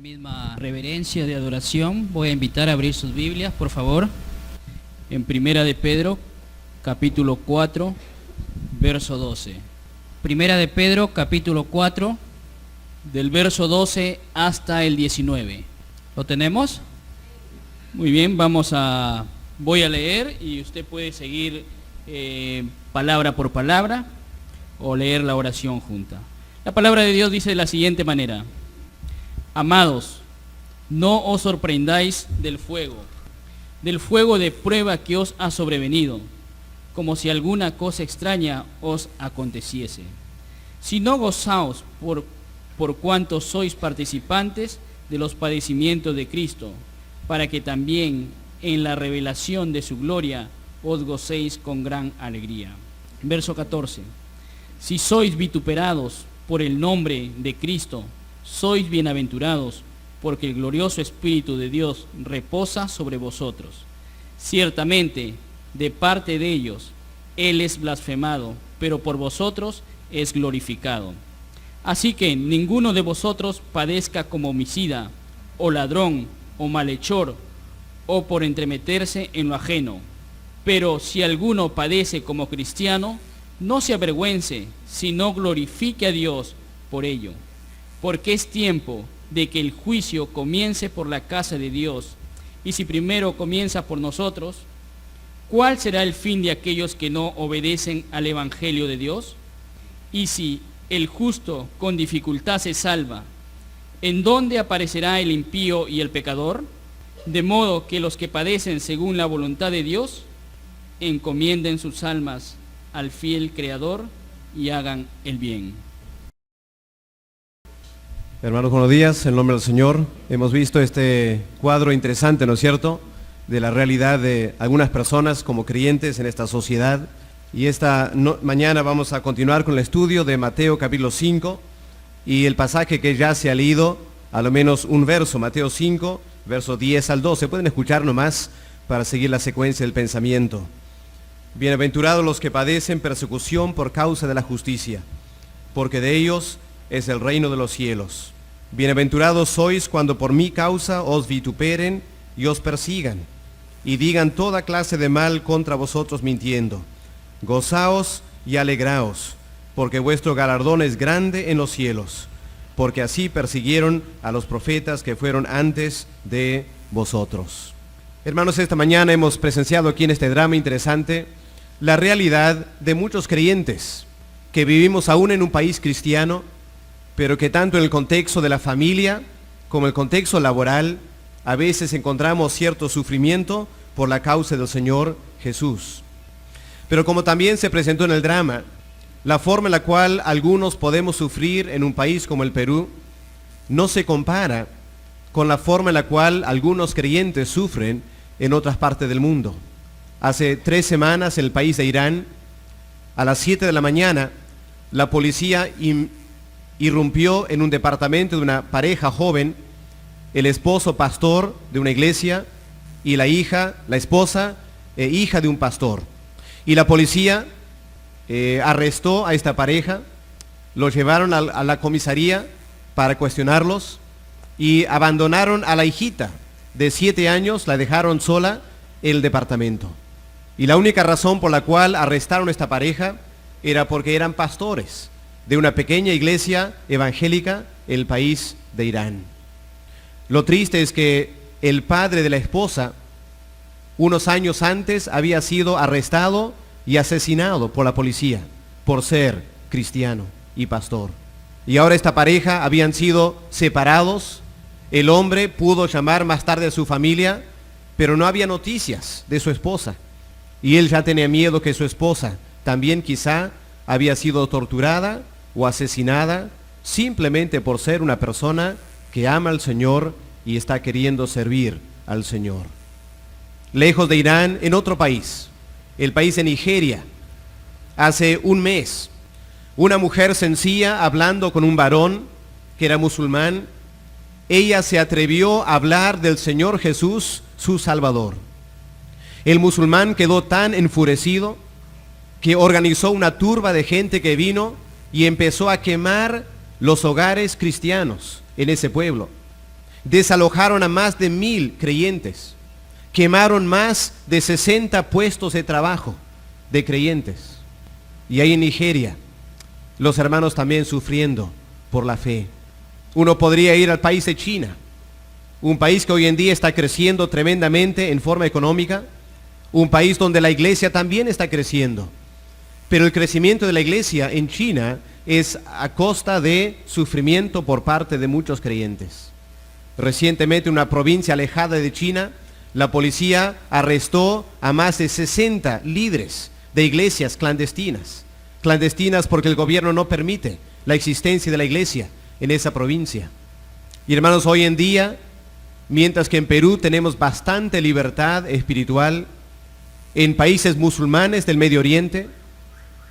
Misma reverencia de adoración, voy a invitar a abrir sus Biblias, por favor, en Primera de Pedro, capítulo 4, verso 12. Primera de Pedro, capítulo 4, del verso 12 hasta el 19. ¿Lo tenemos? Muy bien, voy a leer y usted puede seguir palabra por palabra o leer la oración junta. La palabra de Dios dice de la siguiente manera: Amados, no os sorprendáis del fuego de prueba que os ha sobrevenido, como si alguna cosa extraña os aconteciese. Sino gozaos por cuanto sois participantes de los padecimientos de Cristo, para que también en la revelación de su gloria os gocéis con gran alegría. Verso 14. Si sois vituperados por el nombre de Cristo, sois bienaventurados, porque el glorioso Espíritu de Dios reposa sobre vosotros. Ciertamente, de parte de ellos, Él es blasfemado, pero por vosotros es glorificado. Así que ninguno de vosotros padezca como homicida, o ladrón, o malhechor, o por entremeterse en lo ajeno. Pero si alguno padece como cristiano, no se avergüence, sino glorifique a Dios por ello. Porque es tiempo de que el juicio comience por la casa de Dios. Y si primero comienza por nosotros, ¿cuál será el fin de aquellos que no obedecen al Evangelio de Dios? Y si el justo con dificultad se salva, ¿en dónde aparecerá el impío y el pecador? De modo que los que padecen según la voluntad de Dios, encomienden sus almas al fiel Creador y hagan el bien. Hermanos, buenos días, en nombre del Señor. Hemos visto este cuadro interesante, ¿no es cierto?, de la realidad de algunas personas como creyentes en esta sociedad. Y mañana vamos a continuar con el estudio de Mateo capítulo 5 y el pasaje que ya se ha leído, a lo menos un verso, Mateo 5, verso 10 al 12. Pueden escuchar nomás para seguir la secuencia del pensamiento. Bienaventurados los que padecen persecución por causa de la justicia, porque de ellos es el reino de los cielos. Bienaventurados sois cuando por mi causa os vituperen y os persigan, y digan toda clase de mal contra vosotros mintiendo. Gozaos y alegraos, porque vuestro galardón es grande en los cielos, porque así persiguieron a los profetas que fueron antes de vosotros. Hermanos, esta mañana hemos presenciado aquí en este drama interesante la realidad de muchos creyentes que vivimos aún en un país cristiano, pero que tanto en el contexto de la familia como en el contexto laboral a veces encontramos cierto sufrimiento por la causa del Señor Jesús. Pero como también se presentó en el drama, la forma en la cual algunos podemos sufrir en un país como el Perú no se compara con la forma en la cual algunos creyentes sufren en otras partes del mundo. Hace 3 semanas en el país de Irán, a las 7 de la mañana, la policía irrumpió en un departamento de una pareja joven, el esposo pastor de una iglesia y la esposa hija de un pastor. Y la policía arrestó a esta pareja, los llevaron a la comisaría para cuestionarlos y abandonaron a la hijita de 7 años, la dejaron sola en el departamento. Y la única razón por la cual arrestaron a esta pareja era porque eran pastores de una pequeña iglesia evangélica en el país de Irán. Lo triste es que el padre de la esposa, unos años antes, había sido arrestado y asesinado por la policía por ser cristiano y pastor. Y ahora esta pareja habían sido separados. El hombre pudo llamar más tarde a su familia, pero no había noticias de su esposa. Y él ya tenía miedo que su esposa también quizá había sido torturada o asesinada simplemente por ser una persona que ama al Señor y está queriendo servir al Señor. Lejos de Irán, en otro país, el país de Nigeria, hace un mes, una mujer sencilla hablando con un varón que era musulmán, ella se atrevió a hablar del Señor Jesús, su Salvador. El musulmán quedó tan enfurecido que organizó una turba de gente que vino y empezó a quemar los hogares cristianos en ese pueblo. desalojaron a más de 1,000 creyentes, quemaron más de 60 puestos de trabajo de creyentes. Y ahí en Nigeria, los hermanos también sufriendo por la fe. Uno podría ir al país de China, un país que hoy en día está creciendo tremendamente en forma económica, un país donde la iglesia también está creciendo. Pero el crecimiento de la iglesia en China es a costa de sufrimiento por parte de muchos creyentes. Recientemente, en una provincia alejada de China, la policía arrestó a más de 60 líderes de iglesias clandestinas. Clandestinas porque el gobierno no permite la existencia de la iglesia en esa provincia. Y hermanos, hoy en día, mientras que en Perú tenemos bastante libertad espiritual, en países musulmanes del Medio Oriente,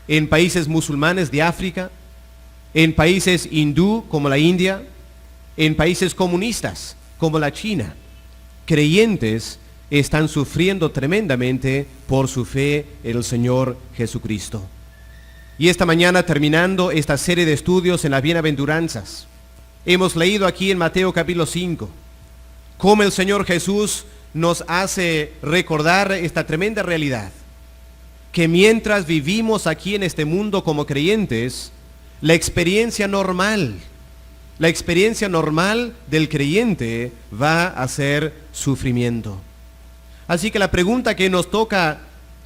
en países musulmanes de África, en países hindú como la India, en países comunistas como la China, creyentes están sufriendo tremendamente por su fe en el Señor Jesucristo. Y esta mañana, terminando esta serie de estudios en las bienaventuranzas, hemos leído aquí en Mateo capítulo 5, cómo el Señor Jesús nos hace recordar esta tremenda realidad, que mientras vivimos aquí en este mundo como creyentes, la experiencia normal del creyente va a ser sufrimiento. Así que la pregunta que nos toca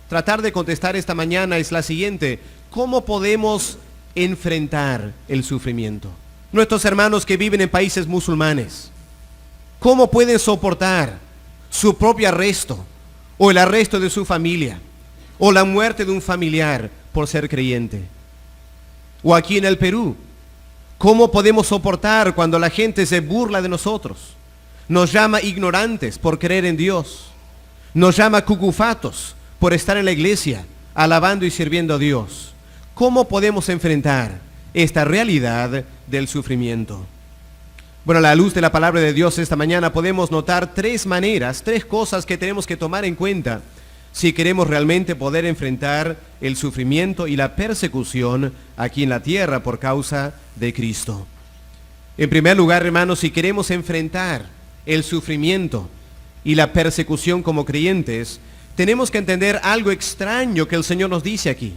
tratar de contestar esta mañana es la siguiente: ¿cómo podemos enfrentar el sufrimiento? Nuestros hermanos que viven en países musulmanes, ¿cómo pueden soportar su propio arresto o el arresto de su familia o la muerte de un familiar por ser creyente? O aquí en el Perú, ¿cómo podemos soportar cuando la gente se burla de nosotros? Nos llama ignorantes por creer en Dios. Nos llama cucufatos por estar en la iglesia, alabando y sirviendo a Dios. ¿Cómo podemos enfrentar esta realidad del sufrimiento? Bueno, a la luz de la palabra de Dios esta mañana podemos notar tres cosas que tenemos que tomar en cuenta si queremos realmente poder enfrentar el sufrimiento y la persecución aquí en la tierra por causa de Cristo. En primer lugar, hermanos, si queremos enfrentar el sufrimiento y la persecución como creyentes, tenemos que entender algo extraño que el Señor nos dice aquí.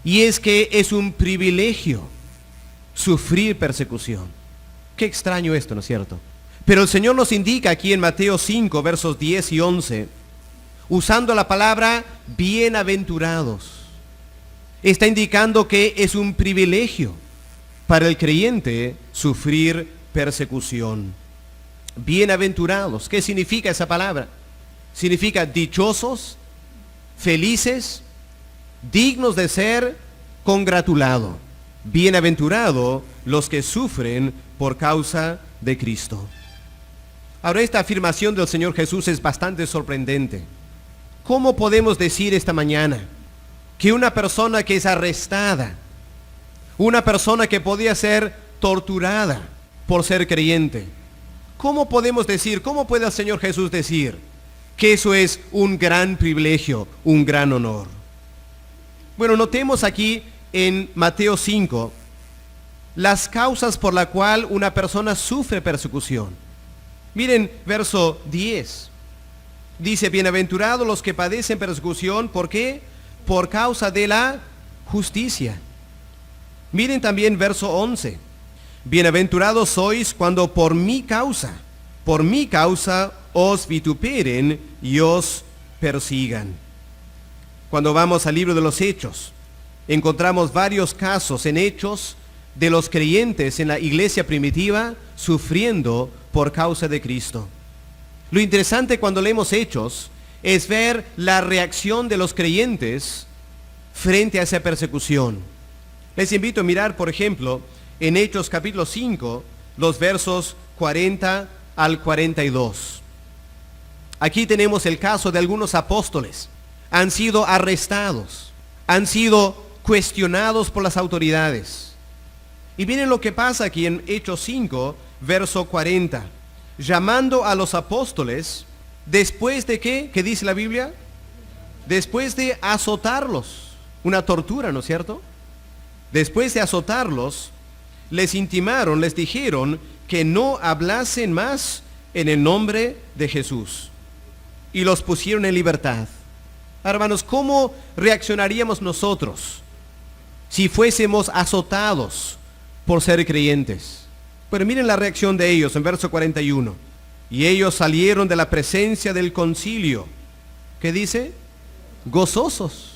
Y es que es un privilegio sufrir persecución. Qué extraño esto, ¿no es cierto? Pero el Señor nos indica aquí en Mateo 5, versos 10 y 11, usando la palabra bienaventurados. Está indicando que es un privilegio para el creyente sufrir persecución. Bienaventurados, ¿qué significa esa palabra? Significa dichosos, felices, dignos de ser congratulado. Bienaventurado los que sufren por causa de Cristo. Ahora, esta afirmación del Señor Jesús es bastante sorprendente. ¿Cómo podemos decir esta mañana que una persona que es arrestada, una persona que podía ser torturada por ser creyente, cómo puede el Señor Jesús decir que eso es un gran privilegio, un gran honor? Bueno, notemos aquí en Mateo 5 las causas por la cual una persona sufre persecución. Miren verso 10. Dice: bienaventurados los que padecen persecución. ¿Por qué? Por causa de la justicia. Miren también verso 11. Bienaventurados sois cuando por mi causa os vituperen y os persigan. Cuando vamos al libro de los Hechos, encontramos varios casos en Hechos de los creyentes en la iglesia primitiva sufriendo por causa de Cristo. Lo interesante cuando leemos Hechos es ver la reacción de los creyentes frente a esa persecución. Les invito a mirar, por ejemplo, en Hechos capítulo 5, los versos 40 al 42. Aquí tenemos el caso de algunos apóstoles. Han sido arrestados, han sido cuestionados por las autoridades. Y miren lo que pasa aquí en Hechos 5, verso 40. Llamando a los apóstoles, después de ¿qué dice la Biblia? Después de azotarlos, una tortura, ¿no es cierto? Después de azotarlos, les intimaron, les dijeron que no hablasen más en el nombre de Jesús. Y los pusieron en libertad. Hermanos, ¿cómo reaccionaríamos nosotros si fuésemos azotados por ser creyentes? Pero miren la reacción de ellos en verso 41. Y ellos salieron de la presencia del concilio. ¿Qué dice? Gozosos.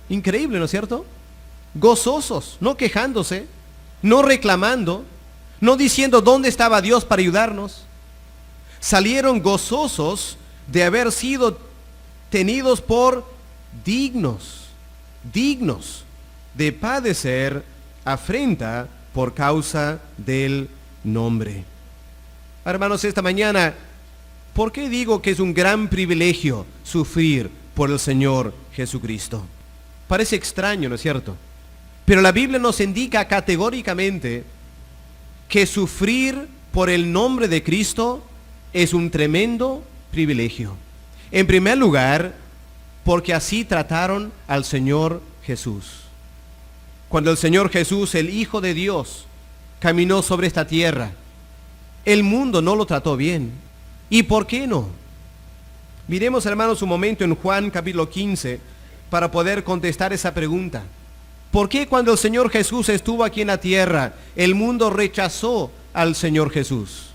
Increíble, ¿no es cierto? Gozosos, no quejándose, no reclamando, no diciendo dónde estaba Dios para ayudarnos. Salieron gozosos de haber sido tenidos por dignos de padecer afrenta por causa del nombre. Hermanos, esta mañana, ¿por qué digo que es un gran privilegio sufrir por el Señor Jesucristo? Parece extraño, ¿no es cierto? Pero la Biblia nos indica categóricamente que sufrir por el nombre de Cristo es un tremendo privilegio. En primer lugar, porque así trataron al Señor Jesús. Cuando el Señor Jesús, el Hijo de Dios, caminó sobre esta tierra, el mundo no lo trató bien. ¿Y por qué no? Miremos, hermanos, un momento en Juan capítulo 15 para poder contestar esa pregunta. ¿Por qué cuando el Señor Jesús estuvo aquí en la tierra, el mundo rechazó al Señor Jesús?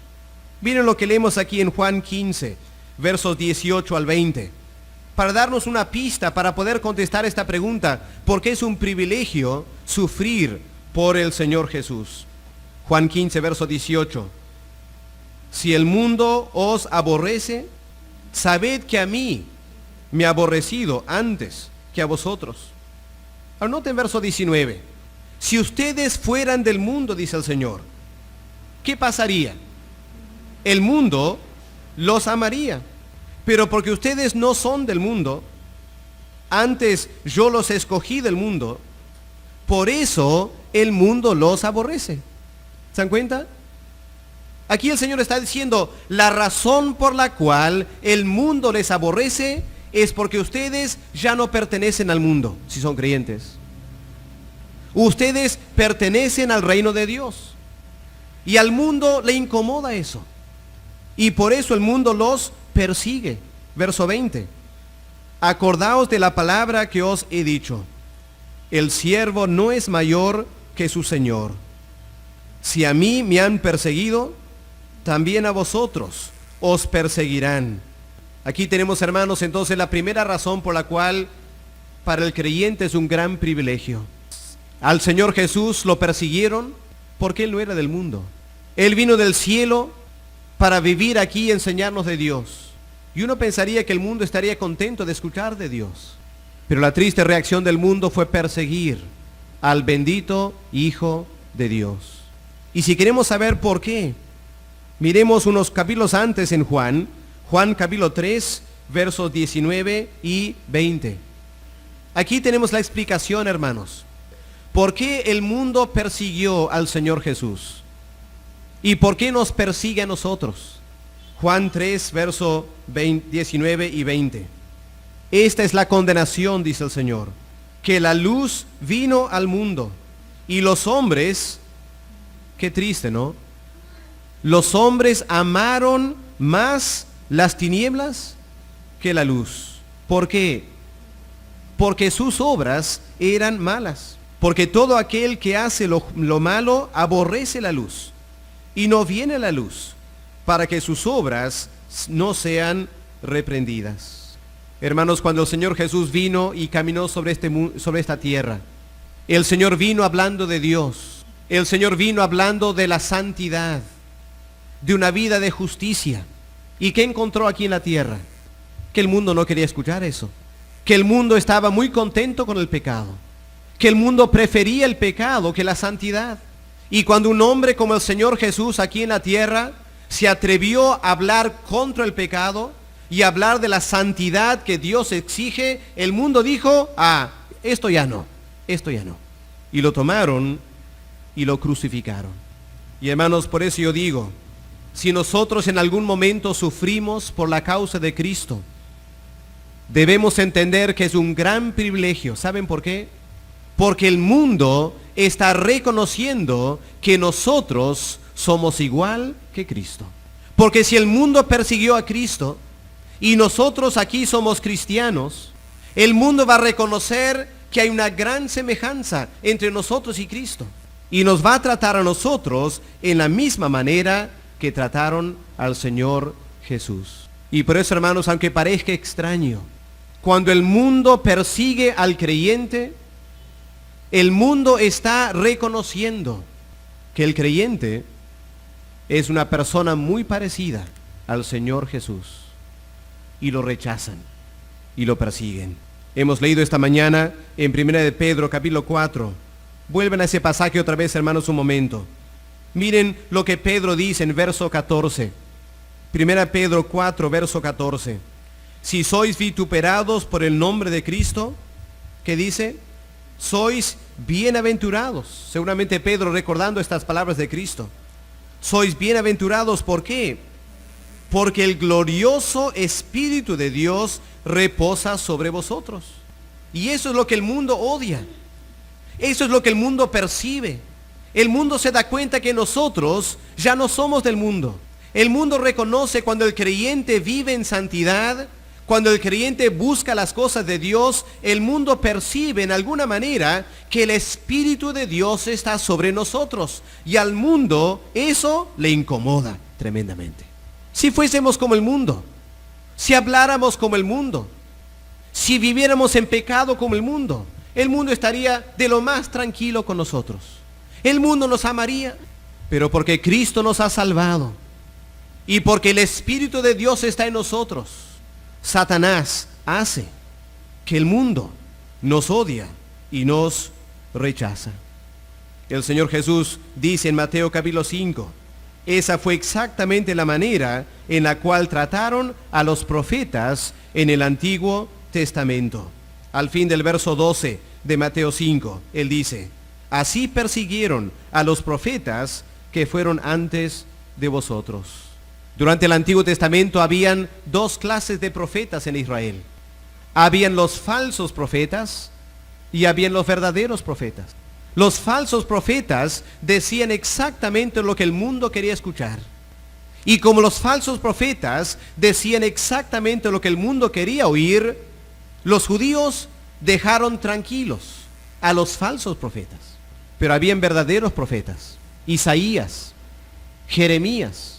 Miren lo que leemos aquí en Juan 15, versos 18 al 20. Para darnos una pista, para poder contestar esta pregunta, porque es un privilegio sufrir por el Señor Jesús. Juan 15, verso 18. Si el mundo os aborrece, sabed que a mí me ha aborrecido antes que a vosotros. Anoten verso 19. Si ustedes fueran del mundo, dice el Señor, ¿qué pasaría? El mundo los amaría. Pero porque ustedes no son del mundo, antes yo los escogí del mundo, por eso el mundo los aborrece. ¿Se dan cuenta? Aquí el Señor está diciendo, la razón por la cual el mundo les aborrece es porque ustedes ya no pertenecen al mundo, si son creyentes. Ustedes pertenecen al reino de Dios. Y al mundo le incomoda eso. Y por eso el mundo los persigue. Verso 20. Acordaos de la palabra que os he dicho. El siervo no es mayor que su Señor. Si a mí me han perseguido, también a vosotros os perseguirán. Aquí tenemos, hermanos, entonces la primera razón por la cual para el creyente es un gran privilegio. Al Señor Jesús lo persiguieron porque Él no era del mundo. Él vino del cielo para vivir aquí y enseñarnos de Dios. Y uno pensaría que el mundo estaría contento de escuchar de Dios. Pero la triste reacción del mundo fue perseguir al bendito Hijo de Dios. Y si queremos saber por qué, miremos unos capítulos antes en Juan capítulo 3, versos 19 y 20. Aquí tenemos la explicación, hermanos. ¿Por qué el mundo persiguió al Señor Jesús? ¿Y por qué nos persigue a nosotros? Juan 3, versos 19 y 20. Esta es la condenación, dice el Señor, que la luz vino al mundo y los hombres, qué triste, ¿no? Los hombres amaron más las tinieblas que la luz. ¿Por qué? Porque sus obras eran malas. Porque todo aquel que hace lo malo aborrece la luz y no viene a la luz para que sus obras no sean reprendidas. Hermanos, cuando el Señor Jesús vino y caminó sobre esta tierra, el Señor vino hablando de Dios. El Señor vino hablando de la santidad, de una vida de justicia. ¿Y qué encontró aquí en la tierra? Que el mundo no quería escuchar eso. Que el mundo estaba muy contento con el pecado. Que el mundo prefería el pecado que la santidad. Y cuando un hombre como el Señor Jesús aquí en la tierra se atrevió a hablar contra el pecado y hablar de la santidad que Dios exige, el mundo dijo, esto ya no. Y lo tomaron y lo crucificaron. Y hermanos, por eso yo digo, si nosotros en algún momento sufrimos por la causa de Cristo, debemos entender que es un gran privilegio. ¿Saben por qué? Porque el mundo está reconociendo que nosotros somos igual que Cristo. Porque si el mundo persiguió a Cristo y nosotros aquí somos cristianos, el mundo va a reconocer que hay una gran semejanza entre nosotros y Cristo. Y nos va a tratar a nosotros en la misma manera que trataron al Señor Jesús. Y por eso, hermanos, aunque parezca extraño, cuando el mundo persigue al creyente, el mundo está reconociendo que el creyente es una persona muy parecida al Señor Jesús. Y lo rechazan y lo persiguen. Hemos leído esta mañana en 1 de Pedro, capítulo 4. Vuelven a ese pasaje otra vez, hermanos, un momento. Miren lo que Pedro dice en verso 14. 1 Pedro 4, verso 14. Si sois vituperados por el nombre de Cristo, ¿qué dice? Sois bienaventurados. Seguramente Pedro recordando estas palabras de Cristo. Sois bienaventurados, ¿por qué? Porque el glorioso Espíritu de Dios reposa sobre vosotros. Y eso es lo que el mundo odia. Eso es lo que el mundo percibe. El mundo se da cuenta que nosotros ya no somos del mundo. El mundo reconoce cuando el creyente vive en santidad, cuando el creyente busca las cosas de Dios, el mundo percibe en alguna manera que el Espíritu de Dios está sobre nosotros. Y al mundo eso le incomoda tremendamente. Si fuésemos como el mundo, si habláramos como el mundo, si viviéramos en pecado como el mundo estaría de lo más tranquilo con nosotros. El mundo nos amaría, pero porque Cristo nos ha salvado y porque el Espíritu de Dios está en nosotros, Satanás hace que el mundo nos odia y nos rechaza. El Señor Jesús dice en Mateo capítulo 5, esa fue exactamente la manera en la cual trataron a los profetas en el Antiguo Testamento. Al fin del verso 12 de Mateo 5, Él dice, así persiguieron a los profetas que fueron antes de vosotros. Durante el Antiguo Testamento habían dos clases de profetas en Israel. Habían los falsos profetas y habían los verdaderos profetas. Los falsos profetas decían exactamente lo que el mundo quería escuchar. Y como los falsos profetas decían exactamente lo que el mundo quería oír, los judíos dejaron tranquilos a los falsos profetas. Pero habían verdaderos profetas, Isaías, Jeremías,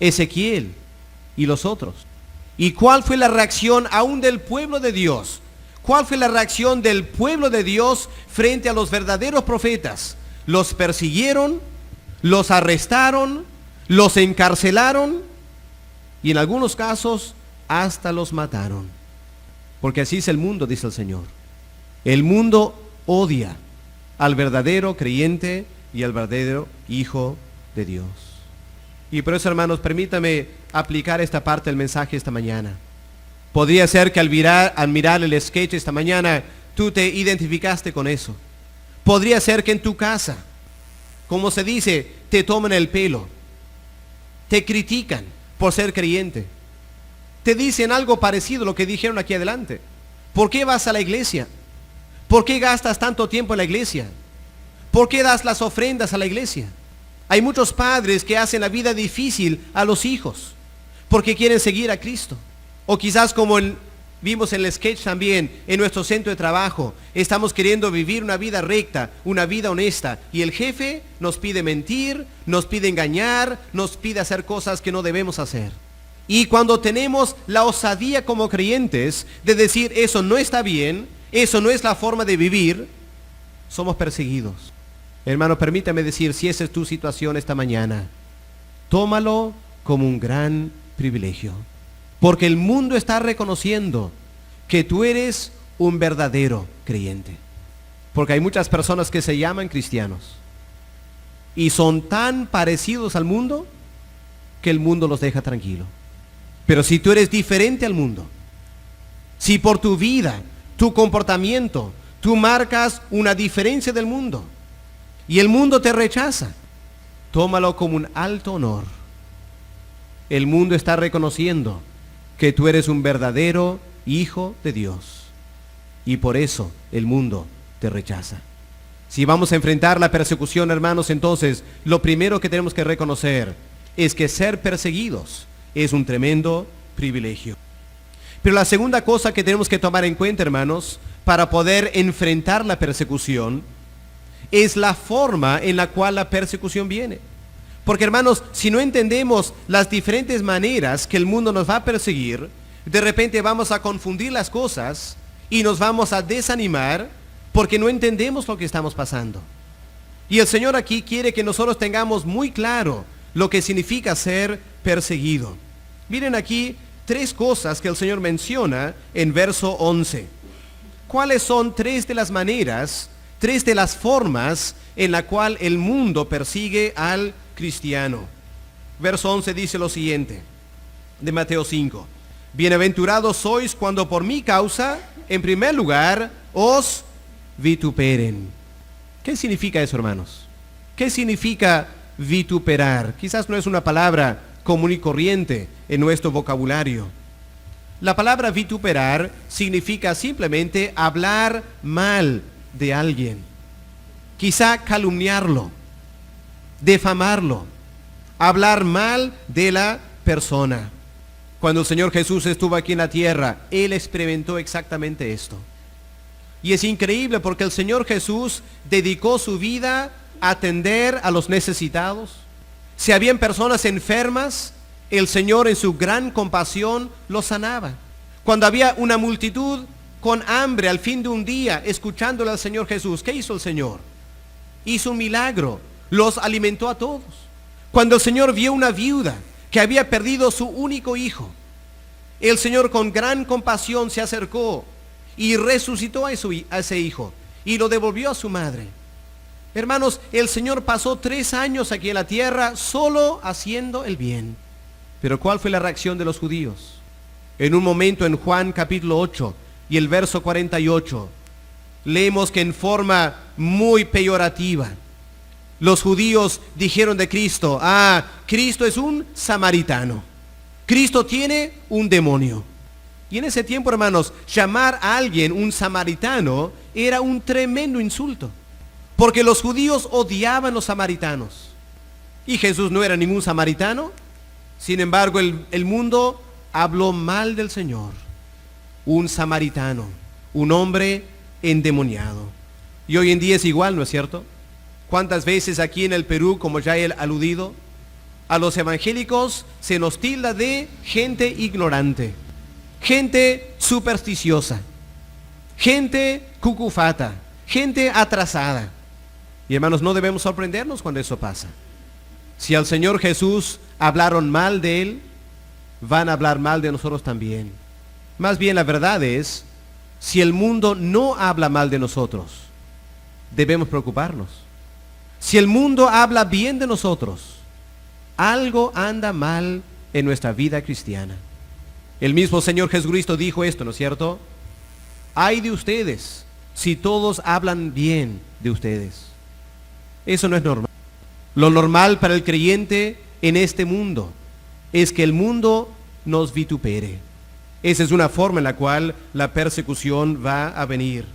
Ezequiel y los otros. ¿Y cuál fue la reacción aún del pueblo de Dios? ¿Cuál fue la reacción del pueblo de Dios frente a los verdaderos profetas? Los persiguieron, los arrestaron, los encarcelaron y en algunos casos hasta los mataron. Porque así es el mundo, dice el Señor. El mundo odia al verdadero creyente y al verdadero Hijo de Dios. Y por eso, hermanos, permítame aplicar esta parte del mensaje esta mañana. Podría ser que al mirar el sketch esta mañana, tú te identificaste con eso. Podría ser que en tu casa, como se dice, te toman el pelo. Te critican por ser creyente. Te dicen algo parecido a lo que dijeron aquí adelante. ¿Por qué vas a la iglesia? ¿Por qué gastas tanto tiempo en la iglesia? ¿Por qué das las ofrendas a la iglesia? Hay muchos padres que hacen la vida difícil a los hijos porque quieren seguir a Cristo. O quizás como vimos en el sketch también, en nuestro centro de trabajo, estamos queriendo vivir una vida recta, una vida honesta. Y el jefe nos pide mentir, nos pide engañar, nos pide hacer cosas que no debemos hacer. Y cuando tenemos la osadía como creyentes de decir eso no está bien, eso no es la forma de vivir, somos perseguidos. Hermano, permítame decir, si esa es tu situación esta mañana, tómalo como un gran privilegio. Porque el mundo está reconociendo que tú eres un verdadero creyente. Porque hay muchas personas que se llaman cristianos y son tan parecidos al mundo que el mundo los deja tranquilo. Pero si tú eres diferente al mundo, si por tu vida, tu comportamiento, tú marcas una diferencia del mundo y el mundo te rechaza, tómalo como un alto honor. El mundo está reconociendo que tú eres un verdadero hijo de Dios y por eso el mundo te rechaza. Si vamos a enfrentar la persecución, hermanos, entonces lo primero que tenemos que reconocer es que ser perseguidos es un tremendo privilegio. Pero la segunda cosa que tenemos que tomar en cuenta, hermanos, para poder enfrentar la persecución, es la forma en la cual la persecución viene. Porque, hermanos, si no entendemos las diferentes maneras que el mundo nos va a perseguir, de repente vamos a confundir las cosas y nos vamos a desanimar porque no entendemos lo que estamos pasando. Y el Señor aquí quiere que nosotros tengamos muy claro lo que significa ser perseguido. Miren aquí 3 cosas que el Señor menciona en verso 11. ¿Cuáles son 3 de las maneras, 3 de las formas en la cual el mundo persigue al cristiano? Verso 11 dice lo siguiente, de Mateo 5. Bienaventurados sois cuando por mi causa, en primer lugar, os vituperen. ¿Qué significa eso, hermanos? ¿Qué significa vituperar? Quizás no es una palabra común y corriente en nuestro vocabulario. La palabra vituperar significa simplemente hablar mal de alguien. Quizá calumniarlo, difamarlo, hablar mal de la persona. Cuando el Señor Jesús estuvo aquí en la tierra, Él experimentó exactamente esto. Y es increíble porque el Señor Jesús dedicó su vida a atender a los necesitados. Si habían personas enfermas, el Señor en su gran compasión los sanaba. Cuando había una multitud con hambre al fin de un día, escuchándole al Señor Jesús, ¿qué hizo el Señor? Hizo un milagro, los alimentó a todos. Cuando el Señor vio una viuda que había perdido su único hijo, el Señor con gran compasión se acercó y resucitó a ese hijo y lo devolvió a su madre. Hermanos, el Señor pasó 3 años aquí en la tierra solo haciendo el bien. Pero ¿cuál fue la reacción de los judíos? En un momento en Juan capítulo 8 y el verso 48, leemos que en forma muy peyorativa, los judíos dijeron de Cristo, Cristo es un samaritano. Cristo tiene un demonio. Y en ese tiempo, hermanos, llamar a alguien un samaritano era un tremendo insulto. Porque los judíos odiaban los samaritanos. Y Jesús no era ningún samaritano. Sin embargo, el mundo habló mal del Señor. Un samaritano, un hombre endemoniado. Y hoy en día es igual, ¿no es cierto? ¿Cuántas veces aquí en el Perú, como ya he aludido, a los evangélicos se nos tilda de gente ignorante, gente supersticiosa, gente cucufata, gente atrasada? Y hermanos, no debemos sorprendernos cuando eso pasa. Si al Señor Jesús hablaron mal de Él, van a hablar mal de nosotros también. Más bien la verdad es, si el mundo no habla mal de nosotros, debemos preocuparnos. Si el mundo habla bien de nosotros, algo anda mal en nuestra vida cristiana. El mismo Señor Jesucristo dijo esto, ¿no es cierto? Ay de ustedes si todos hablan bien de ustedes. Eso no es normal. Lo normal para el creyente en este mundo es que el mundo nos vitupere. Esa es una forma en la cual la persecución va a venir.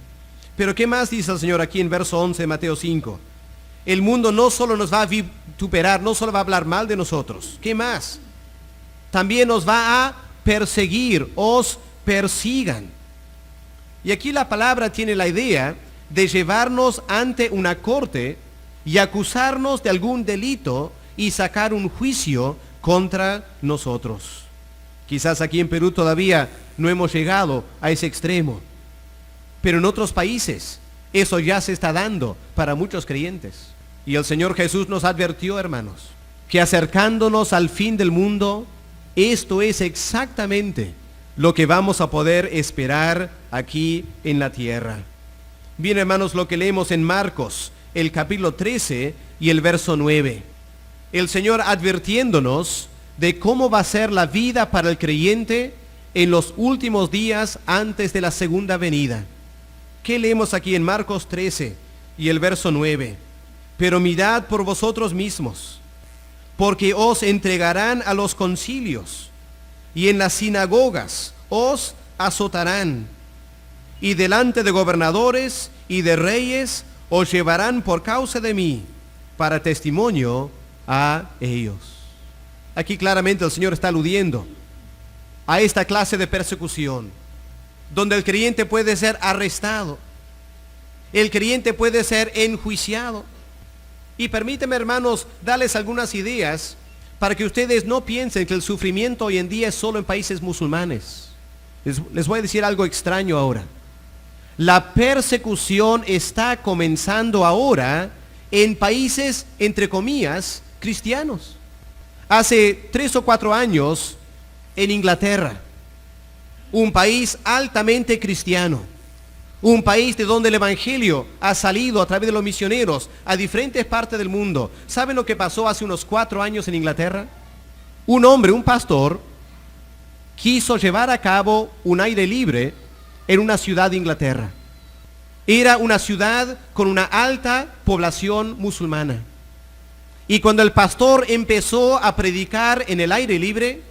Pero ¿qué más dice el Señor aquí en verso 11 de Mateo 5? El mundo no solo nos va a vituperar, no solo va a hablar mal de nosotros. ¿Qué más? También nos va a perseguir, os persigan. Y aquí la palabra tiene la idea de llevarnos ante una corte y acusarnos de algún delito y sacar un juicio contra nosotros. Quizás aquí en Perú todavía no hemos llegado a ese extremo, pero en otros países eso ya se está dando para muchos creyentes. Y el Señor Jesús nos advirtió, hermanos, que acercándonos al fin del mundo, esto es exactamente lo que vamos a poder esperar aquí en la tierra. Bien, hermanos, lo que leemos en Marcos, el capítulo 13 y el verso 9. El Señor advirtiéndonos de cómo va a ser la vida para el creyente en los últimos días antes de la segunda venida. ¿Qué leemos aquí en Marcos 13 y el verso 9? Pero mirad por vosotros mismos, porque os entregarán a los concilios, y en las sinagogas os azotarán, y delante de gobernadores y de reyes os llevarán por causa de mí para testimonio a ellos. Aquí claramente el Señor está aludiendo a esta clase de persecución, donde el creyente puede ser arrestado, el creyente puede ser enjuiciado. Y permíteme, hermanos, darles algunas ideas para que ustedes no piensen que el sufrimiento hoy en día es solo en países musulmanes. Les voy a decir algo extraño ahora. La persecución está comenzando ahora en países, entre comillas, cristianos. Hace 3 o 4 años, en Inglaterra, un país altamente cristiano, un país de donde el evangelio ha salido a través de los misioneros a diferentes partes del mundo. ¿Saben lo que pasó hace unos 4 años en Inglaterra? Un hombre, un pastor, quiso llevar a cabo un aire libre en una ciudad de Inglaterra. Era una ciudad con una alta población musulmana. Y cuando el pastor empezó a predicar en el aire libre,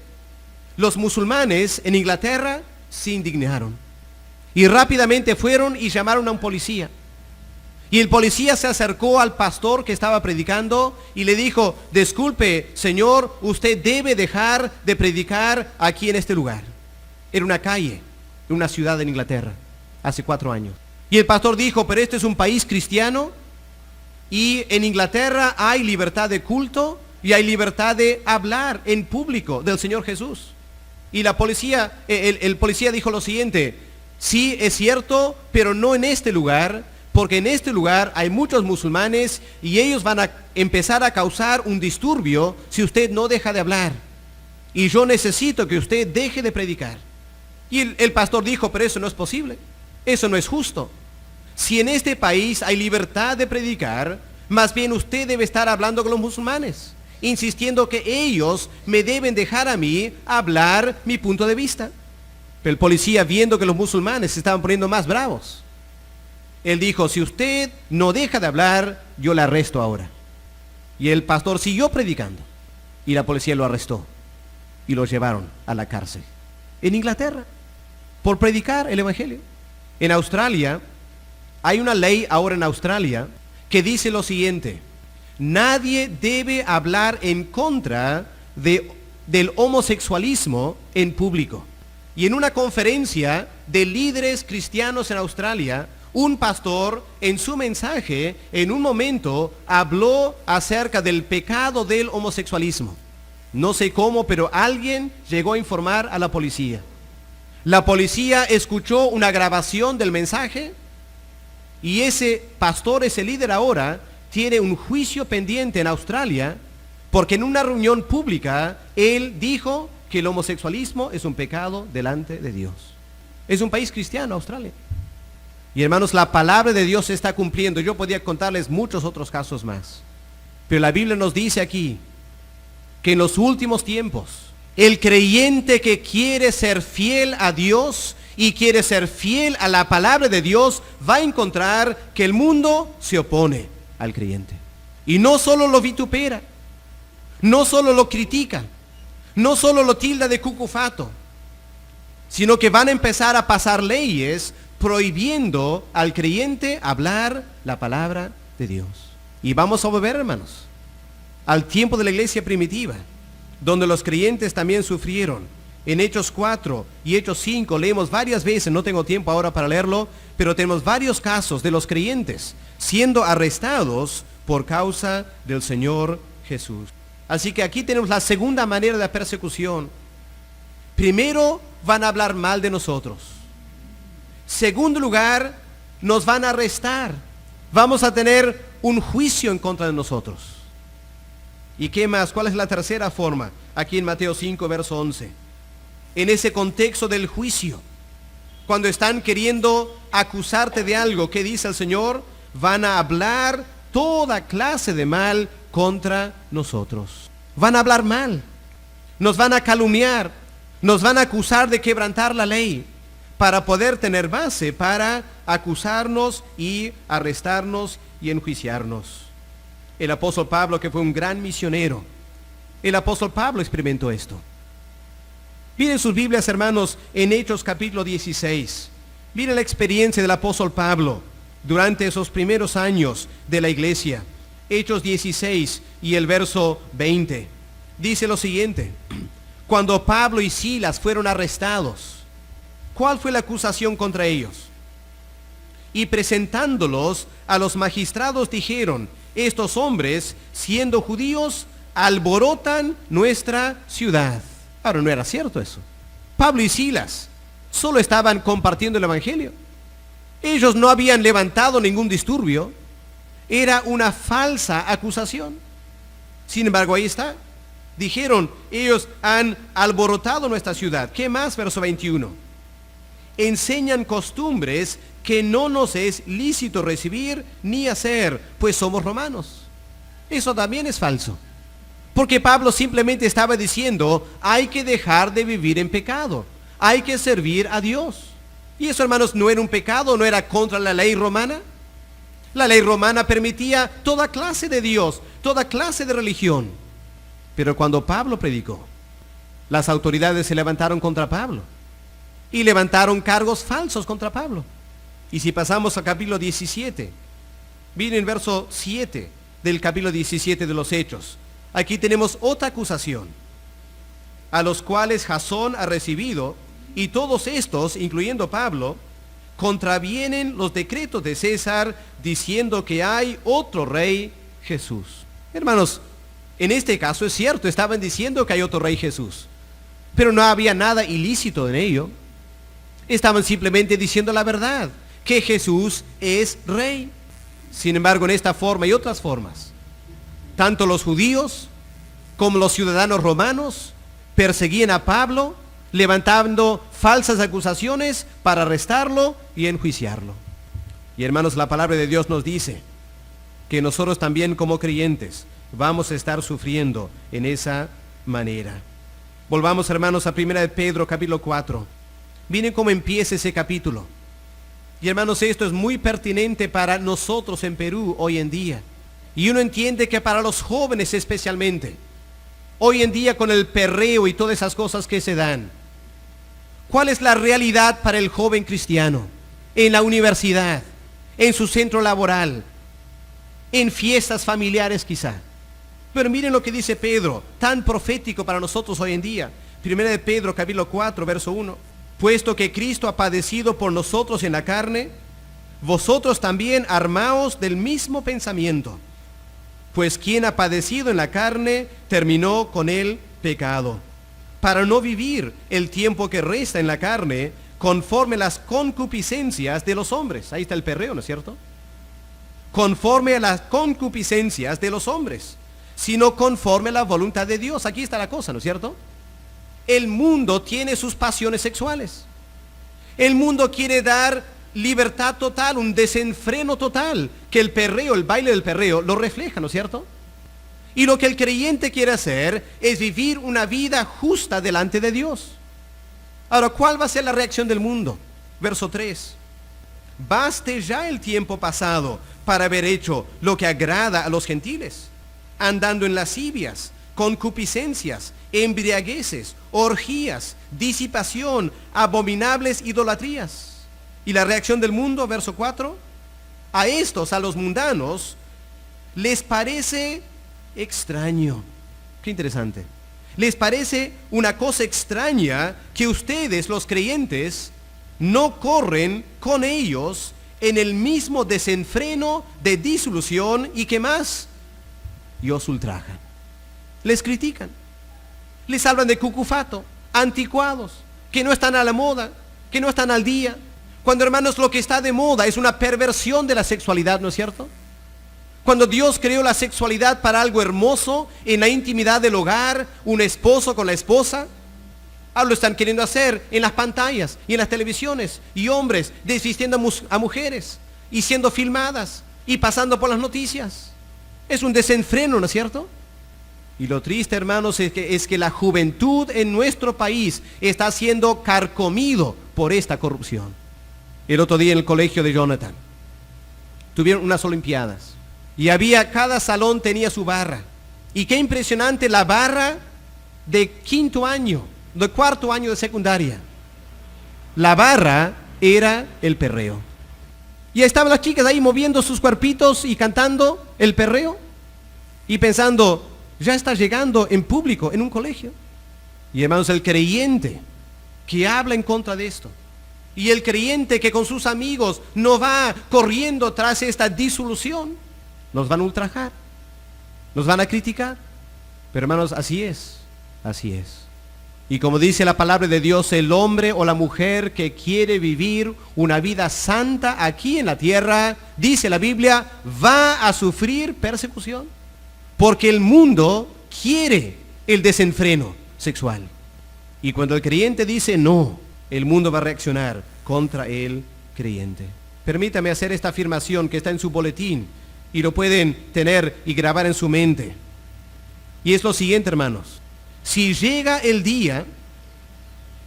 los musulmanes en Inglaterra se indignaron. Y rápidamente fueron y llamaron a un policía. Y el policía se acercó al pastor que estaba predicando y le dijo: disculpe, señor, usted debe dejar de predicar aquí en este lugar. Era una calle, en una ciudad en Inglaterra, hace 4 años. Y el pastor dijo: pero este es un país cristiano y en Inglaterra hay libertad de culto y hay libertad de hablar en público del Señor Jesús. Y la policía, el policía dijo lo siguiente: sí, es cierto, pero no en este lugar, porque en este lugar hay muchos musulmanes y ellos van a empezar a causar un disturbio si usted no deja de hablar. Y yo necesito que usted deje de predicar. Y el pastor dijo: pero eso no es posible, eso no es justo. Si en este país hay libertad de predicar, más bien usted debe estar hablando con los musulmanes, insistiendo que ellos me deben dejar a mí hablar mi punto de vista. Pero el policía, viendo que los musulmanes se estaban poniendo más bravos, él dijo: si usted no deja de hablar, yo le arresto ahora. Y el pastor siguió predicando y la policía lo arrestó y lo llevaron a la cárcel en Inglaterra por predicar el evangelio. En Australia hay una ley ahora en Australia que dice lo siguiente: nadie debe hablar en contra del homosexualismo en público. Y en una conferencia de líderes cristianos en Australia, un pastor en su mensaje en un momento habló acerca del pecado del homosexualismo. No sé cómo, pero alguien llegó a informar a la policía. La policía escuchó una grabación del mensaje y ese pastor, ese líder ahora, tiene un juicio pendiente en Australia porque en una reunión pública él dijo que el homosexualismo es un pecado delante de Dios. Es un país cristiano, Australia. Y hermanos, la palabra de Dios se está cumpliendo. Yo podría contarles muchos otros casos más, pero la Biblia nos dice aquí que en los últimos tiempos el creyente que quiere ser fiel a Dios y quiere ser fiel a la palabra de Dios va a encontrar que el mundo se opone al creyente. Y no solo lo vitupera, no solo lo critica, no solo lo tilda de cucufato, sino que van a empezar a pasar leyes prohibiendo al creyente hablar la palabra de Dios. Y vamos a volver, hermanos, al tiempo de la iglesia primitiva, donde los creyentes también sufrieron. En Hechos 4 y Hechos 5 leemos varias veces, no tengo tiempo ahora para leerlo, pero tenemos varios casos de los creyentes siendo arrestados por causa del Señor Jesús. Así que aquí tenemos la segunda manera de la persecución. Primero, van a hablar mal de nosotros. Segundo lugar, nos van a arrestar. Vamos a tener un juicio en contra de nosotros. ¿Y qué más? ¿Cuál es la tercera forma? Aquí en Mateo 5, verso 11. En ese contexto del juicio, cuando están queriendo acusarte de algo, ¿qué dice el Señor? Van a hablar toda clase de mal contra nosotros. Van a hablar mal, nos van a calumniar, nos van a acusar de quebrantar la ley, para poder tener base para acusarnos y arrestarnos y enjuiciarnos. El apóstol Pablo, que fue un gran misionero, el apóstol Pablo experimentó esto. Miren sus Biblias, hermanos, en Hechos capítulo 16. Miren la experiencia del apóstol Pablo, durante esos primeros años de la iglesia. Hechos 16 y el verso 20. Dice lo siguiente: cuando Pablo y Silas fueron arrestados, ¿cuál fue la acusación contra ellos? Y presentándolos a los magistrados dijeron: estos hombres, siendo judíos, alborotan nuestra ciudad. Ahora, no era cierto eso. Pablo y Silas solo estaban compartiendo el evangelio. Ellos no habían levantado ningún disturbio. Era una falsa acusación. Sin embargo, ahí está. Dijeron: ellos han alborotado nuestra ciudad. ¿Qué más? Verso 21. Enseñan costumbres que no nos es lícito recibir ni hacer, pues somos romanos. Eso también es falso. Porque Pablo simplemente estaba diciendo: hay que dejar de vivir en pecado. Hay que servir a Dios. Y eso, hermanos, no era un pecado, no era contra la ley romana. La ley romana permitía toda clase de Dios, toda clase de religión. Pero cuando Pablo predicó, las autoridades se levantaron contra Pablo y levantaron cargos falsos contra Pablo. Y si pasamos al capítulo 17, miren el verso 7 del capítulo 17 de los Hechos. Aquí tenemos otra acusación, a los cuales Jasón ha recibido, y todos estos, incluyendo Pablo, contravienen los decretos de César, diciendo que hay otro rey, Jesús. Hermanos, en este caso es cierto, estaban diciendo que hay otro rey, Jesús, pero no había nada ilícito en ello. Estaban simplemente diciendo la verdad, que Jesús es rey. Sin embargo, en esta forma y otras formas, tanto los judíos como los ciudadanos romanos perseguían a Pablo, levantando falsas acusaciones para arrestarlo y enjuiciarlo. Y hermanos, la palabra de Dios nos dice que nosotros también como creyentes vamos a estar sufriendo en esa manera. Volvamos, hermanos, a 1 de Pedro capítulo 4. Miren cómo empieza ese capítulo. Y hermanos, esto es muy pertinente para nosotros en Perú hoy en día. Y uno entiende que para los jóvenes especialmente, hoy en día con el perreo y todas esas cosas que se dan, ¿cuál es la realidad para el joven cristiano? En la universidad, en su centro laboral, en fiestas familiares quizá. Pero miren lo que dice Pedro, tan profético para nosotros hoy en día. 1 de Pedro capítulo 4, verso 1. Puesto que Cristo ha padecido por nosotros en la carne, vosotros también armaos del mismo pensamiento. Pues quien ha padecido en la carne terminó con el pecado, para no vivir el tiempo que resta en la carne conforme a las concupiscencias de los hombres. Ahí está el perreo, ¿no es cierto? Conforme a las concupiscencias de los hombres, sino conforme a la voluntad de Dios. Aquí está la cosa, ¿no es cierto? El mundo tiene sus pasiones sexuales. El mundo quiere dar libertad total, un desenfreno total, que el perreo, el baile del perreo, lo refleja, ¿no es cierto? Y lo que el creyente quiere hacer es vivir una vida justa delante de Dios. Ahora, ¿cuál va a ser la reacción del mundo? Verso 3. Baste ya el tiempo pasado para haber hecho lo que agrada a los gentiles, andando en lascivias, concupiscencias, embriagueces, orgías, disipación, abominables idolatrías. Y la reacción del mundo, verso 4, a estos, a los mundanos, les parece extraño. Qué interesante. Les parece una cosa extraña que ustedes, los creyentes, no corren con ellos en el mismo desenfreno de disolución y que más, y os ultrajan. Les critican. Les hablan de cucufato, anticuados, que no están a la moda, que no están al día. Cuando, hermanos, lo que está de moda es una perversión de la sexualidad, ¿no es cierto? Cuando Dios creó la sexualidad para algo hermoso, en la intimidad del hogar, un esposo con la esposa, ahora lo están queriendo hacer en las pantallas y en las televisiones, y hombres desvistiendo a mujeres, y siendo filmadas, y pasando por las noticias. Es un desenfreno, ¿no es cierto? Y lo triste, hermanos, es que la juventud en nuestro país está siendo carcomido por esta corrupción. El otro día en el colegio de Jonathan, tuvieron unas olimpiadas, y cada salón tenía su barra. Y qué impresionante la barra de cuarto año de secundaria. La barra era el perreo. Y estaban las chicas ahí moviendo sus cuerpitos y cantando el perreo y pensando, ya está llegando en público en un colegio. Y hermanos, el creyente que habla en contra de esto, y el creyente que con sus amigos no va corriendo tras esta disolución, nos van a ultrajar, nos van a criticar. Pero hermanos, así es, así es. Y como dice la palabra de Dios, el hombre o la mujer que quiere vivir una vida santa aquí en la tierra, dice la Biblia, va a sufrir persecución. Porque el mundo quiere el desenfreno sexual. Y cuando el creyente dice no, el mundo va a reaccionar contra el creyente. Permítame hacer esta afirmación que está en su boletín y lo pueden tener y grabar en su mente. Y es lo siguiente, hermanos. Si llega el día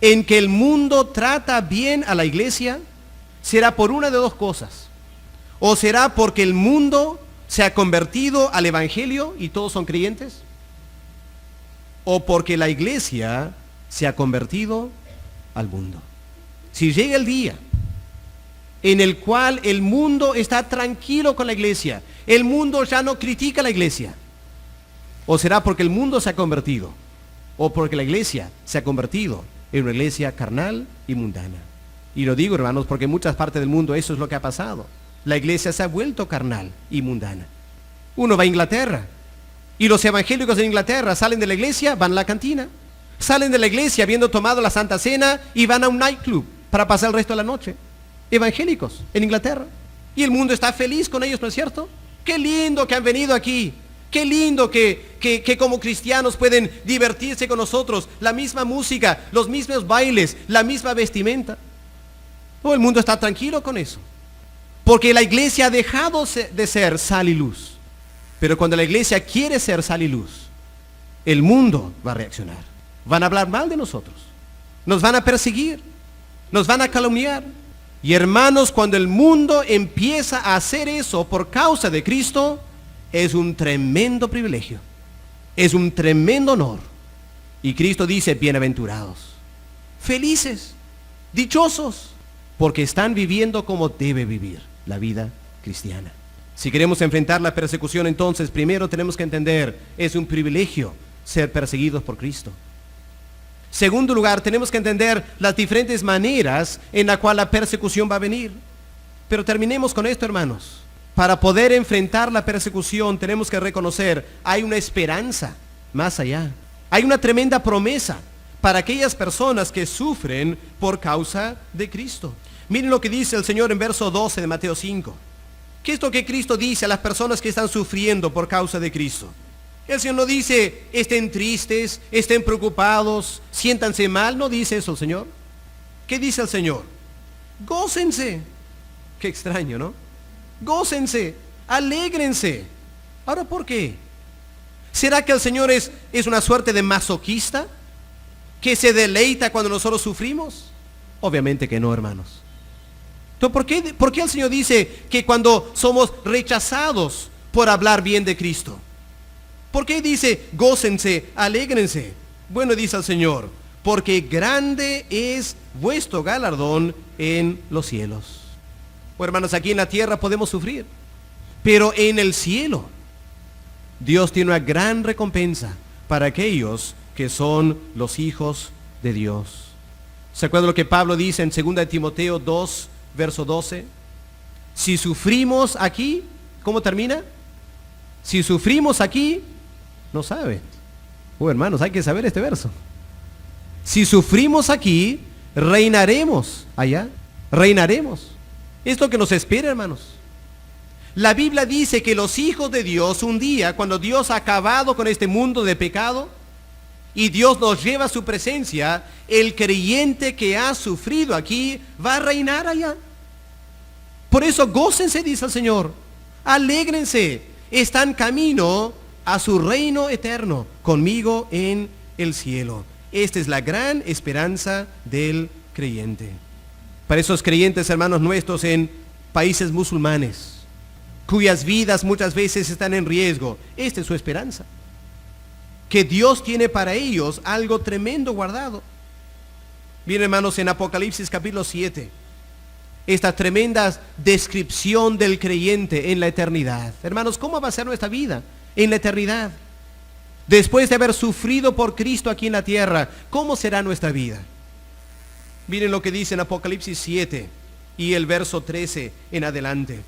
en que el mundo trata bien a la iglesia, será por una de dos cosas. O será porque el mundo se ha convertido al evangelio y todos son creyentes, o porque la iglesia se ha convertido al mundo. Si llega el día en el cual el mundo está tranquilo con la iglesia, el mundo ya no critica a la iglesia, o será porque el mundo se ha convertido, o porque la iglesia se ha convertido en una iglesia carnal y mundana. Y lo digo, hermanos, porque en muchas partes del mundo eso es lo que ha pasado. La iglesia se ha vuelto carnal y mundana. Uno va a Inglaterra y los evangélicos en Inglaterra salen de la iglesia, van a la cantina. Salen de la iglesia habiendo tomado la Santa Cena y van a un nightclub para pasar el resto de la noche. Evangélicos en Inglaterra. Y el mundo está feliz con ellos, ¿no es cierto? Qué lindo que han venido aquí. Qué lindo que como cristianos pueden divertirse con nosotros. La misma música, los mismos bailes, la misma vestimenta. Todo el mundo está tranquilo con eso. Porque la iglesia ha dejado de ser sal y luz. Pero cuando la iglesia quiere ser sal y luz, el mundo va a reaccionar. Van a hablar mal de nosotros. Nos van a perseguir. Nos van a calumniar. Y hermanos, cuando el mundo empieza a hacer eso por causa de Cristo, es un tremendo privilegio. Es un tremendo honor. Y Cristo dice, bienaventurados, felices, dichosos, porque están viviendo como debe vivir la vida cristiana. Si queremos enfrentar la persecución, entonces primero tenemos que entender, es un privilegio ser perseguidos por Cristo. Segundo lugar, tenemos que entender las diferentes maneras en la cual la persecución va a venir. Pero terminemos con esto, hermanos. Para poder enfrentar la persecución tenemos que reconocer, hay una esperanza más allá. Hay una tremenda promesa para aquellas personas que sufren por causa de Cristo. Miren lo que dice el Señor en verso 12 de Mateo 5. ¿Qué es lo que Cristo dice a las personas que están sufriendo por causa de Cristo? El Señor no dice, estén tristes, estén preocupados, siéntanse mal. No dice eso el Señor. ¿Qué dice el Señor? Gócense. Qué extraño, ¿no? Gócense, alégrense. Ahora, ¿por qué? ¿Será que el Señor es una suerte de masoquista que se deleita cuando nosotros sufrimos? Obviamente que no, hermanos. Entonces, ¿por qué el Señor dice que cuando somos rechazados por hablar bien de Cristo? ¿Por qué dice gócense, alégrense? Bueno, dice el Señor, porque grande es vuestro galardón en los cielos. Bueno, hermanos, aquí en la tierra podemos sufrir, pero en el cielo Dios tiene una gran recompensa para aquellos que son los hijos de Dios. ¿Se acuerdan lo que Pablo dice en 2 de Timoteo 2, verso 12? Si sufrimos aquí, ¿cómo termina? Si sufrimos aquí, no sabe. Hermanos, hay que saber este verso. Si sufrimos aquí, reinaremos allá. Reinaremos. Es lo que nos espera, hermanos. La Biblia dice que los hijos de Dios, un día, cuando Dios ha acabado con este mundo de pecado, y Dios nos lleva a su presencia, el creyente que ha sufrido aquí, va a reinar allá. Por eso, gócense, dice el Señor. Alégrense. Están camino a su reino eterno, conmigo en el cielo. Esta es la gran esperanza del creyente. Para esos creyentes, hermanos nuestros, en países musulmanes, cuyas vidas muchas veces están en riesgo, esta es su esperanza. Que Dios tiene para ellos algo tremendo guardado. Bien, hermanos, en Apocalipsis capítulo 7, esta tremenda descripción del creyente en la eternidad. Hermanos, ¿cómo va a ser nuestra vida en la eternidad? Después de haber sufrido por Cristo aquí en la tierra, ¿cómo será nuestra vida? Miren lo que dice en Apocalipsis 7 y el verso 13 en adelante.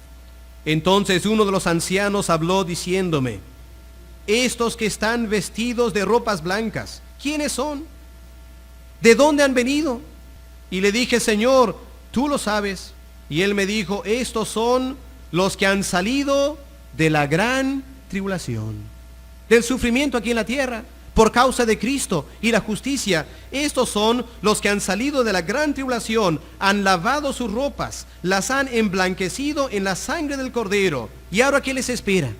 Entonces uno de los ancianos habló diciéndome: estos que están vestidos de ropas blancas, ¿quiénes son? ¿De dónde han venido? Y le dije: Señor, tú lo sabes. Y él me dijo: estos son los que han salido de la gran tribulación, del sufrimiento aquí en la tierra, por causa de Cristo y la justicia. Estos son los que han salido de la gran tribulación, han lavado sus ropas, las han emblanquecido en la sangre del Cordero. ¿Y ahora qué les espera?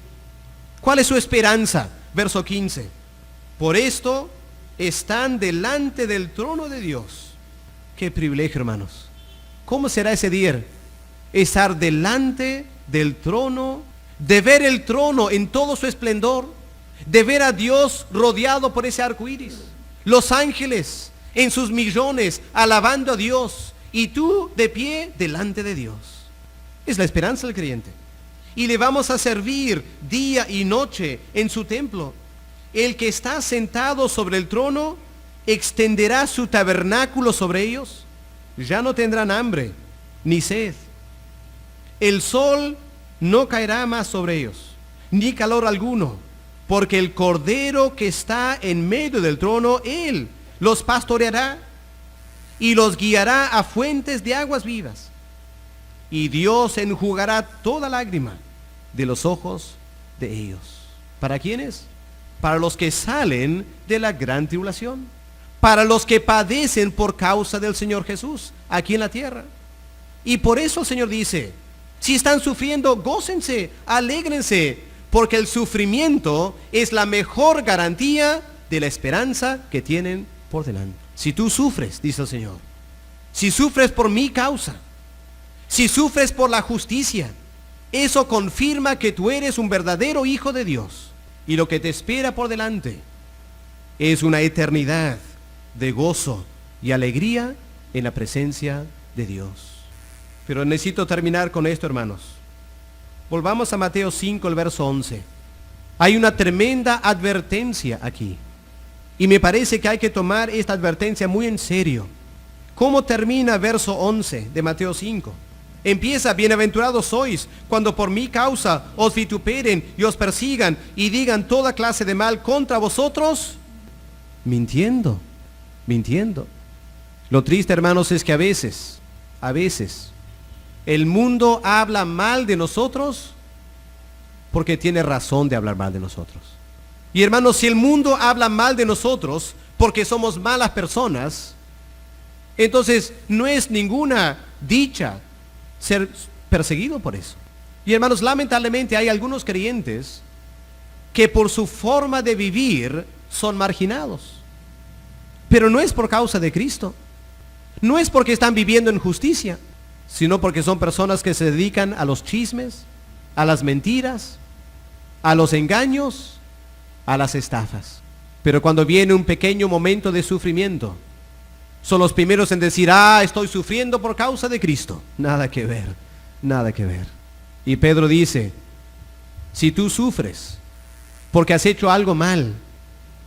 ¿Cuál es su esperanza? Verso 15. Por esto están delante del trono de Dios. Qué privilegio, hermanos. ¿Cómo será ese día? Estar delante del trono, de ver el trono en todo su esplendor, de ver a Dios rodeado por ese arco iris, los ángeles en sus millones alabando a Dios, y tú de pie delante de Dios. Es la esperanza del creyente. Y le vamos a servir día y noche en su templo. El que está sentado sobre el trono extenderá su tabernáculo sobre ellos. Ya no tendrán hambre ni sed. El sol no caerá más sobre ellos, ni calor alguno, porque el Cordero que está en medio del trono, Él los pastoreará y los guiará a fuentes de aguas vivas. Y Dios enjugará toda lágrima de los ojos de ellos. ¿Para quiénes? Para los que salen de la gran tribulación, para los que padecen por causa del Señor Jesús aquí en la tierra. Y por eso el Señor dice: si están sufriendo, gócense, alégrense, porque el sufrimiento es la mejor garantía de la esperanza que tienen por delante. Si tú sufres, dice el Señor, si sufres por mi causa, si sufres por la justicia, eso confirma que tú eres un verdadero hijo de Dios. Y lo que te espera por delante es una eternidad de gozo y alegría en la presencia de Dios. Pero necesito terminar con esto, hermanos. Volvamos a Mateo 5, el verso 11. Hay una tremenda advertencia aquí. Y me parece que hay que tomar esta advertencia muy en serio. ¿Cómo termina verso 11 de Mateo 5? Empieza: bienaventurados sois cuando por mi causa os vituperen y os persigan y digan toda clase de mal contra vosotros, mintiendo. Lo triste, hermanos, es que a veces, el mundo habla mal de nosotros porque tiene razón de hablar mal de nosotros. Y hermanos, si el mundo habla mal de nosotros porque somos malas personas, entonces no es ninguna dicha ser perseguido por eso. Y hermanos, lamentablemente hay algunos creyentes que por su forma de vivir son marginados. Pero no es por causa de Cristo. No es porque están viviendo en justicia, sino porque son personas que se dedican a los chismes, a las mentiras, a los engaños, a las estafas. Pero cuando viene un pequeño momento de sufrimiento, son los primeros en decir: estoy sufriendo por causa de Cristo. Nada que ver. Y Pedro dice: si tú sufres porque has hecho algo mal,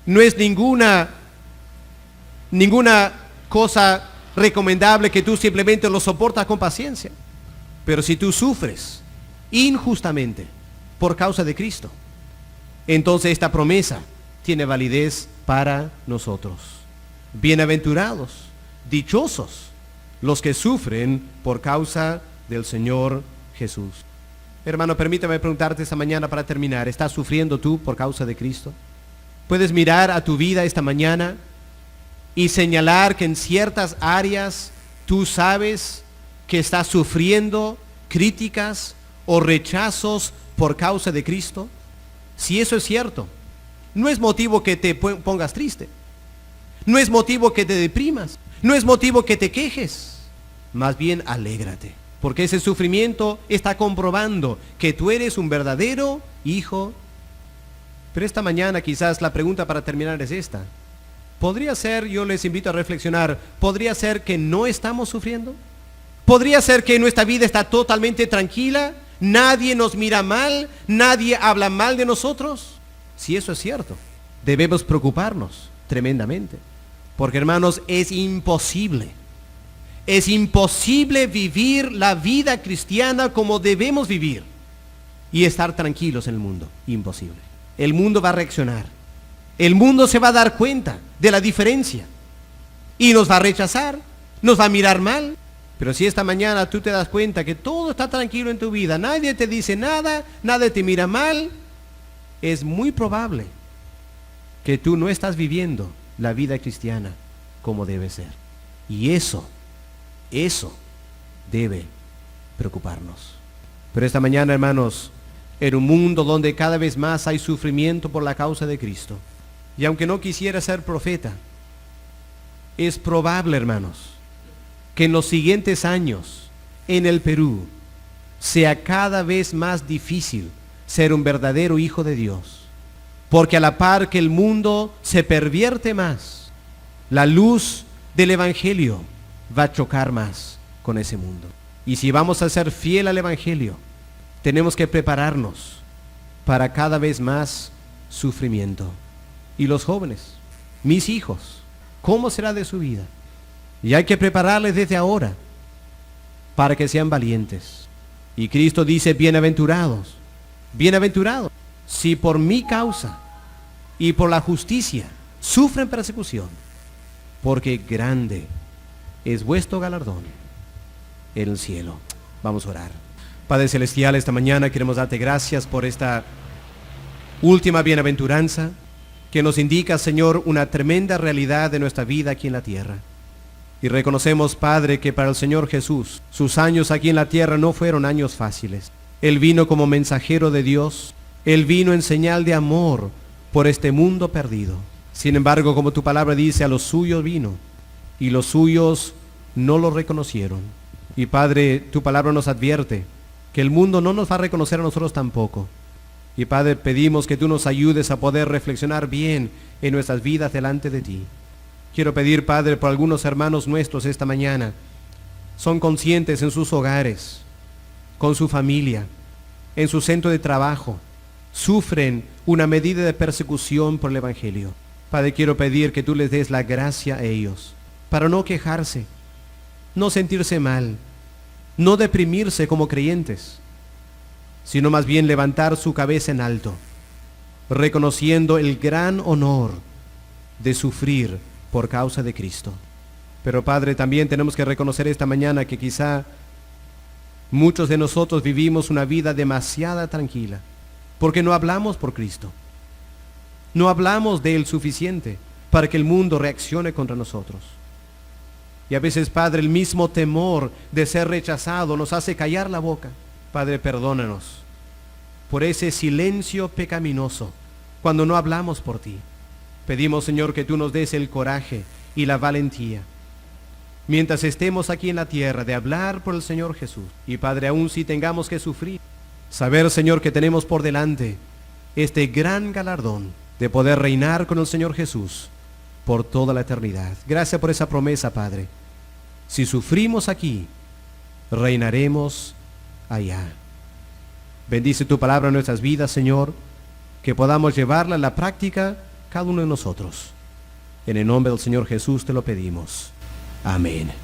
no es ninguna cosa recomendable que tú simplemente lo soportas con paciencia. Pero si tú sufres injustamente por causa de Cristo, entonces esta promesa tiene validez para nosotros. Bienaventurados, dichosos los que sufren por causa del Señor Jesús. Hermano, permítame preguntarte esta mañana para terminar: ¿estás sufriendo tú por causa de Cristo? ¿Puedes mirar a tu vida esta mañana y señalar que en ciertas áreas tú sabes que estás sufriendo críticas o rechazos por causa de Cristo? Si eso es cierto, no es motivo que te pongas triste, no es motivo que te deprimas, no es motivo que te quejes. Más bien alégrate, porque ese sufrimiento está comprobando que tú eres un verdadero hijo. Pero esta mañana quizás la pregunta para terminar es esta: ¿podría ser, yo les invito a reflexionar, podría ser que no estamos sufriendo? Podría ser que nuestra vida está totalmente tranquila, nadie nos mira mal, nadie habla mal de nosotros. Si eso es cierto, debemos preocuparnos tremendamente. Porque, hermanos, es imposible vivir la vida cristiana como debemos vivir y estar tranquilos en el mundo. Imposible. El mundo va a reaccionar. El mundo se va a dar cuenta de la diferencia y nos va a rechazar, nos va a mirar mal. Pero si esta mañana tú te das cuenta que todo está tranquilo en tu vida, nadie te dice nada, nadie te mira mal, es muy probable que tú no estás viviendo la vida cristiana como debe ser. Y eso debe preocuparnos. Pero esta mañana, hermanos, en un mundo donde cada vez más hay sufrimiento por la causa de Cristo, y aunque no quisiera ser profeta, es probable, hermanos, que en los siguientes años en el Perú sea cada vez más difícil ser un verdadero hijo de Dios, porque a la par que el mundo se pervierte más, la luz del Evangelio va a chocar más con ese mundo. Y si vamos a ser fiel al Evangelio, tenemos que prepararnos para cada vez más sufrimiento. Y los jóvenes, mis hijos, ¿cómo será de su vida? Y hay que prepararles desde ahora para que sean valientes. Y Cristo dice, bienaventurados, bienaventurados, si por mi causa y por la justicia sufren persecución, porque grande es vuestro galardón en el cielo. Vamos a orar. Padre Celestial, esta mañana queremos darte gracias por esta última bienaventuranza que nos indica, Señor, una tremenda realidad de nuestra vida aquí en la tierra. Y reconocemos, Padre, que para el Señor Jesús, sus años aquí en la tierra no fueron años fáciles. Él vino como mensajero de Dios, Él vino en señal de amor por este mundo perdido. Sin embargo, como tu palabra dice, a los suyos vino, y los suyos no lo reconocieron. Y Padre, tu palabra nos advierte que el mundo no nos va a reconocer a nosotros tampoco. Y Padre, pedimos que tú nos ayudes a poder reflexionar bien en nuestras vidas delante de ti. Quiero pedir, Padre, por algunos hermanos nuestros esta mañana, son conscientes en sus hogares, con su familia, en su centro de trabajo, sufren una medida de persecución por el Evangelio. Padre, quiero pedir que tú les des la gracia a ellos, para no quejarse, no sentirse mal, no deprimirse como creyentes, sino más bien levantar su cabeza en alto, reconociendo el gran honor de sufrir por causa de Cristo. Pero Padre, también tenemos que reconocer esta mañana que quizá muchos de nosotros vivimos una vida demasiado tranquila, porque no hablamos por Cristo. No hablamos de Él suficiente para que el mundo reaccione contra nosotros. Y a veces, Padre, el mismo temor de ser rechazado nos hace callar la boca. Padre, perdónanos por ese silencio pecaminoso cuando no hablamos por ti. Pedimos, Señor, que tú nos des el coraje y la valentía, mientras estemos aquí en la tierra, de hablar por el Señor Jesús. Y Padre, aún si tengamos que sufrir, saber, Señor, que tenemos por delante este gran galardón de poder reinar con el Señor Jesús por toda la eternidad. Gracias por esa promesa, Padre. Si sufrimos aquí, reinaremos allá. Bendice tu palabra en nuestras vidas, Señor, que podamos llevarla a la práctica cada uno de nosotros. En el nombre del Señor Jesús te lo pedimos. Amén.